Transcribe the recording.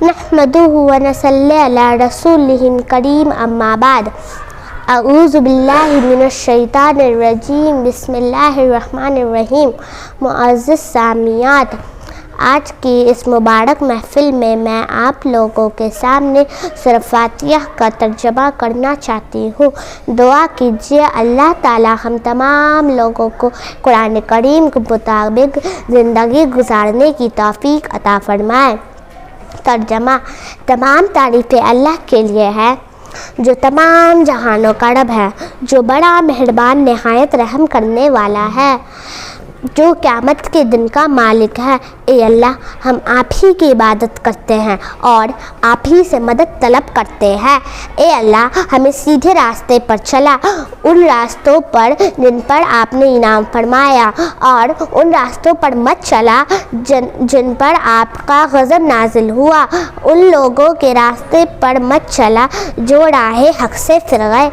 नहमदुहु व नसल्ली अला रसूलिहिल करीम अम्मा बाद अऊज़ु बिल्लाहि मिनश शैतानिर रजीम बिस्मिल्लाहिर रहमानिर रहीम। मुअज़्ज़िज़ सामियात, आज की इस मुबारक महफ़िल में मैं आप लोगों के सामने सूरह फातिहा का तर्जुमा करना चाहती हूँ। दुआ कीजिए अल्लाह ताला हम तमाम लोगों को कुरान करीम के मुताबिक ज़िंदगी गुजारने की तौफ़ीक अता फ़रमाए। तर्जुमा। तमाम तारीफ़ें अल्लाह के लिए है जो तमाम जहानों का रब है, जो बड़ा मेहरबान नहायत रहम करने वाला है, जो क़यामत के दिन का मालिक है। ए अल्लाह, हम आप ही की इबादत करते हैं और आप ही से मदद तलब करते हैं। ए अल्लाह, हमें सीधे रास्ते पर चला, उन रास्तों पर जिन पर आपने इनाम फरमाया, और उन रास्तों पर मत चला जिन पर आपका गज़ब नाजिल हुआ। उन लोगों के रास्ते पर मत चला जो राह हक़ से फिर गए।